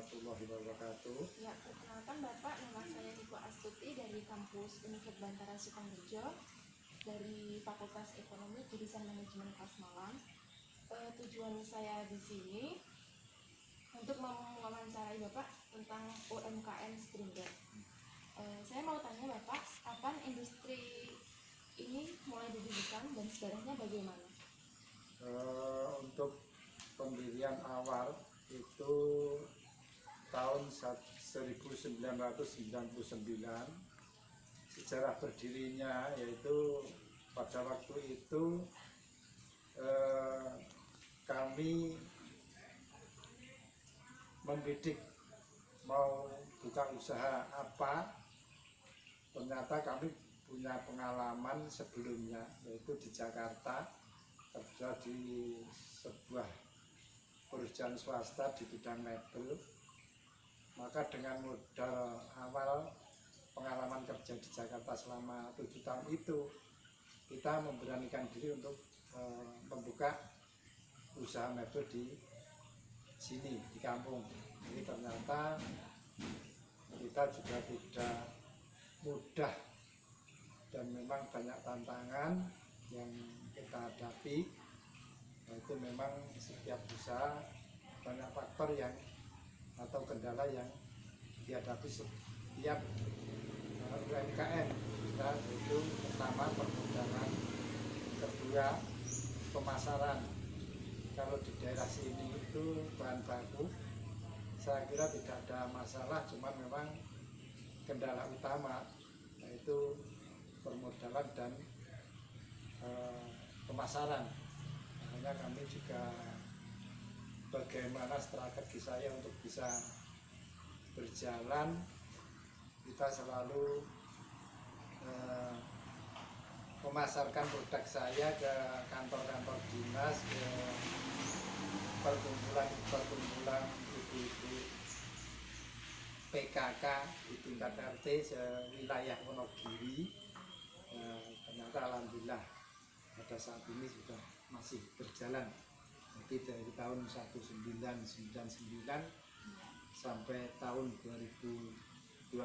warahmatullahi wabarakatuh. Ya, perkenalkan Bapak, nama saya Niko Astuti dari kampus Universitas Bantara Sukoharjo dari Fakultas Ekonomi Jurusan Manajemen Kelas Malang. Tujuan saya di sini untuk mewawancarai Bapak tentang UMKM Springer. Saya mau tanya Bapak, kapan industri ini mulai didirikan dan sejarahnya bagaimana? Untuk pendirian awal itu tahun 1999. Sejarah berdirinya yaitu pada waktu itu kami membidik mau buka usaha apa. Ternyata kami punya pengalaman sebelumnya, yaitu di Jakarta kerja di sebuah perusahaan swasta di bidang mebel. Maka dengan modal awal pengalaman kerja di Jakarta selama 7 tahun itu, kita memberanikan diri untuk membuka usaha mebel di sini, di kampung. Jadi ternyata kita juga tidak mudah dan memang banyak tantangan yang kita hadapi. Itu memang setiap usaha banyak faktor yang atau kendala yang dihadapi setiap UMKM kita, yaitu pertama permodalan, kedua pemasaran. Kalau di daerah sini itu bahan baku saya kira tidak ada masalah, cuma memang kendala utama yaitu permodalan dan pemasaran. Makanya kami juga bagaimana strategi saya untuk bisa berjalan, kita selalu memasarkan produk saya ke kantor-kantor dinas, ke perkumpulan ibu-ibu PKK di tingkat RT wilayah Wonogiri. Ternyata alhamdulillah pada saat ini sudah masih berjalan. Jadi dari tahun 1999 sampai tahun 2022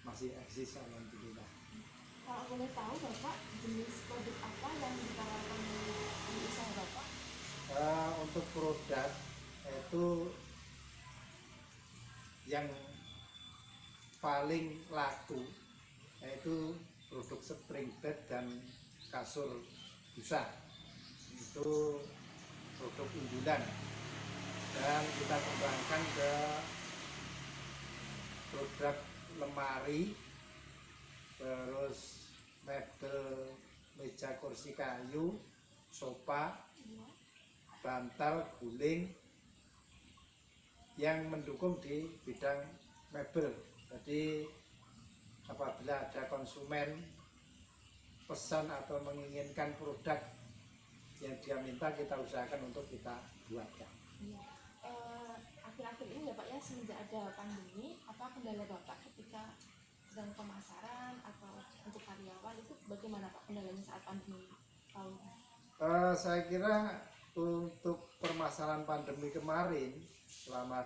masih eksis, alhamdulillah. Kalau boleh tahu Bapak, jenis produk apa yang ditawarkan di usaha Bapak? Untuk produk itu yang paling laku yaitu produk spring bed dan kasur busa. Itu produk unggulan dan kita kembangkan ke produk lemari, terus mebel, meja kursi kayu, sofa, bantal, guling yang mendukung di bidang mebel. Jadi apabila ada konsumen pesan atau menginginkan produk yang dia minta, kita usahakan untuk kita buatkan. Iya. Akhir-akhir ini ya Pak ya, semenjak ada pandemi, apa kendala Bapak ketika sedang pemasaran atau untuk karyawan itu bagaimana Pak kendalanya saat pandemi tahun ini? Saya kira untuk permasalahan pandemi kemarin selama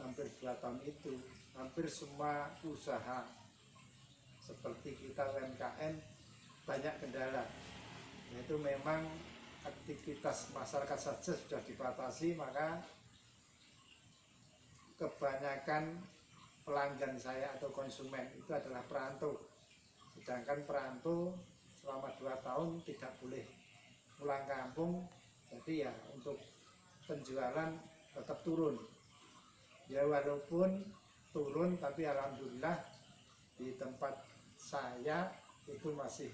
hampir 2 tahun itu, hampir semua usaha seperti kita UMKM banyak kendala. Yaitu memang aktivitas masyarakat saja sudah dibatasi, maka kebanyakan pelanggan saya atau konsumen itu adalah perantau. Sedangkan perantau selama 2 tahun tidak boleh pulang kampung, jadi ya untuk penjualan tetap turun. Ya walaupun turun, tapi alhamdulillah di tempat saya itu masih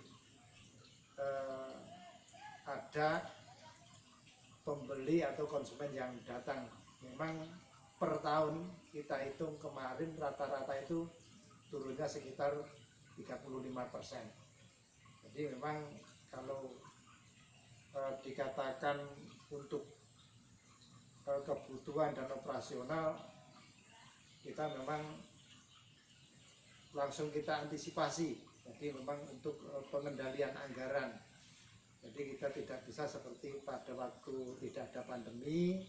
ada pembeli atau konsumen yang datang. Memang per tahun kita hitung kemarin rata-rata itu turunnya sekitar 35%. Jadi memang kalau dikatakan untuk kebutuhan dan operasional, kita memang langsung kita antisipasi. Jadi memang untuk pengendalian anggaran, jadi kita tidak bisa seperti pada waktu tidak ada pandemi,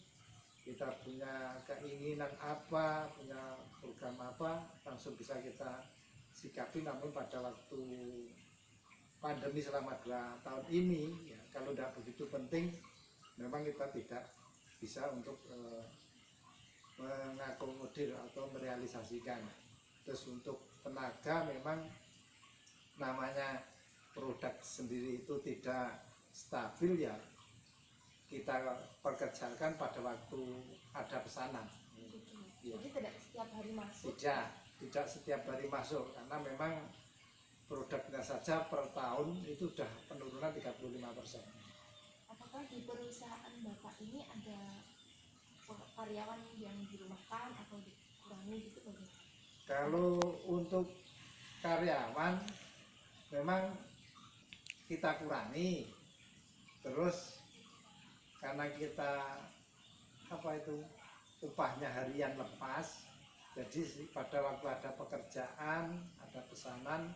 kita punya keinginan apa, punya program apa, langsung bisa kita sikapi. Namun pada waktu pandemi selama 2 tahun ini, ya, kalau tidak begitu penting, memang kita tidak bisa untuk mengakomodir atau merealisasikan. Terus untuk tenaga memang namanya produk sendiri itu tidak stabil, ya kita pekerjakan pada waktu ada pesanan. Ya. Jadi tidak setiap hari masuk. Tidak setiap hari masuk, karena memang produknya saja per tahun itu sudah penurunan 35%. Apakah di perusahaan Bapak ini ada karyawan yang dirumahkan atau dikurangi gitu bagaimana? Kalau untuk karyawan memang kita kurangi, terus karena kita upahnya harian lepas, jadi pada waktu ada pekerjaan, ada pesanan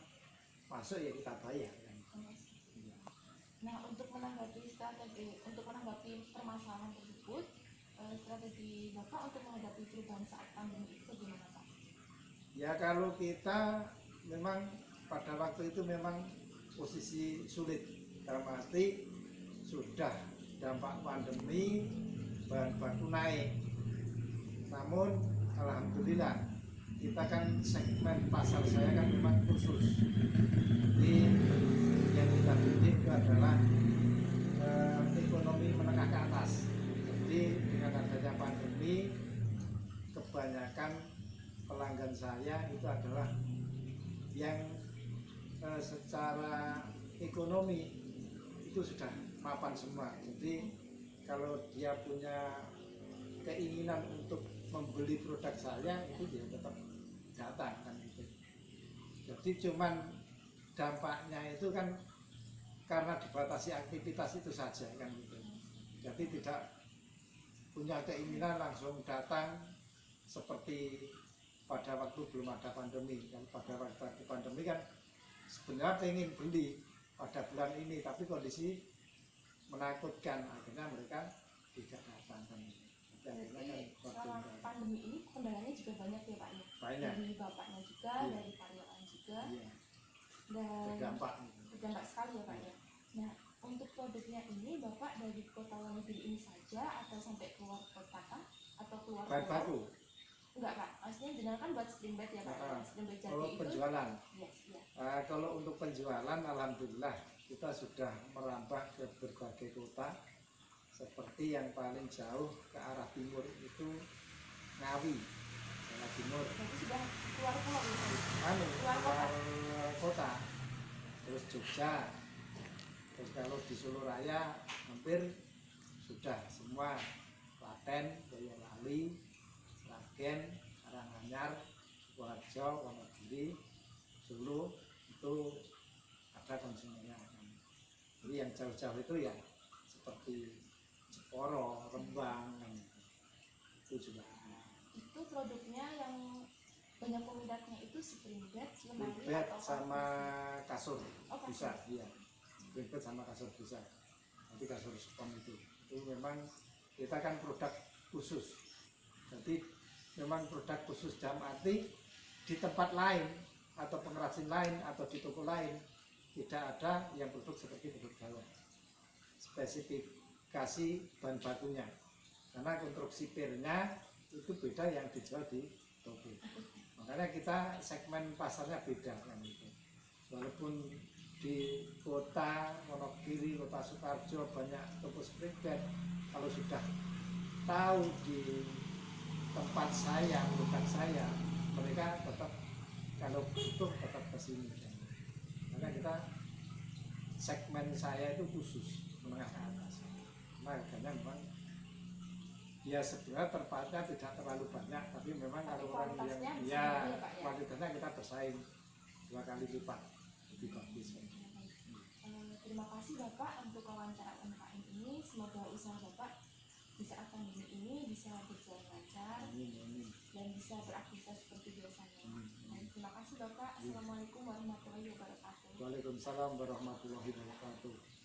masuk, ya kita bayar kan. Nah, untuk menanggapi permasalahan tersebut, strategi Bapak untuk menghadapi perubahan saat pandemi itu bagaimana, Pak? Ya, kalau kita memang pada waktu itu memang posisi sulit, dalam arti sudah dampak pandemi, bahan baku naik. Namun alhamdulillah kita kan segmen pasar saya kan memang khusus. Jadi yang kita bidik itu adalah ekonomi menengah ke atas. Jadi dengan adanya pandemi, kebanyakan pelanggan saya itu adalah yang secara ekonomi itu sudah mapan semua. Jadi kalau dia punya keinginan untuk membeli produk saya, itu dia tetap datang kan gitu. Jadi cuman dampaknya itu kan karena dibatasi aktivitas itu saja kan gitu. Jadi tidak punya keinginan langsung datang seperti pada waktu belum ada pandemi. Kan pada waktu pandemi kan sebenarnya pengen beli pada bulan ini, tapi kondisi menakutkan, akhirnya mereka tidak datang kan. Jadi selama pandemi ini kendalanya juga banyak ya, Pak ya? Banyak. Dari bapaknya juga, Iya. dari karyawan juga, Iya, dan berdampak. berdampak sekali ya, Pak ya. Nah, untuk produknya ini Bapak dari kota Wonogiri ini saja atau sampai keluar kota Kang? Atau keluar Bahan pulau? baku. Enggak, Pak. Maksudnya jenengan kan buat spring bed ya, Pak. Spring bed jadi Kalau itu. penjualan, Yes, iya. kalau untuk penjualan alhamdulillah kita sudah merambah ke berbagai kota. Seperti yang paling jauh ke arah timur itu Ngawi, Jawa Timur. Jadi sudah keluar pulau ya, Pak? Keluar kota. Terus Jogja. Terus kalau di Solo Raya hampir sudah semua. Klaten, Boyolali, Sragen, Karanganyar, Sukoharjo, Wonogiri, Solo itu ada konsumennya. Jadi yang jauh-jauh itu ya seperti Jeporo, Rembang, itu juga. Itu produknya yang banyak peminatnya itu spring bed, lemari Bed atau sama kasur? kasur Oh, kasur. busa, iya. Bed sama kasur busa. Nanti kasur spon itu memang kita kan produk khusus. Jadi memang produk khusus dalam arti di tempat lain atau pengrajin lain atau di toko lain tidak ada yang produk seperti produk saya. Spesifikasi bahan bakunya, karena konstruksi pirnya itu beda yang dijual di toko. Makanya kita segmen pasarnya beda kan gitu. Walaupun di kota Wonogiri, kota Sukoharjo banyak toko spring bed, kalau sudah tahu di tempat saya, produk saya, mereka tetap kalau butuh tetap ke sini. Karena kita segmen saya itu khusus menengah ke atas. Nah, harganya memang ya sebenarnya terpatnya tidak terlalu banyak, tapi memang kalau orang yang kualitasnya kita bersaing 2 kali lipat lebih bagus. Terima kasih Bapak untuk wawancara UMKM ini. Semoga usaha Bapak di saat pandemi ini bisa berjalan lancar dan bisa beraktivitas seperti biasanya. Terima kasih Bapak. Assalamualaikum warahmatullahi wabarakatuh. Waalaikumsalam warahmatullahi wabarakatuh.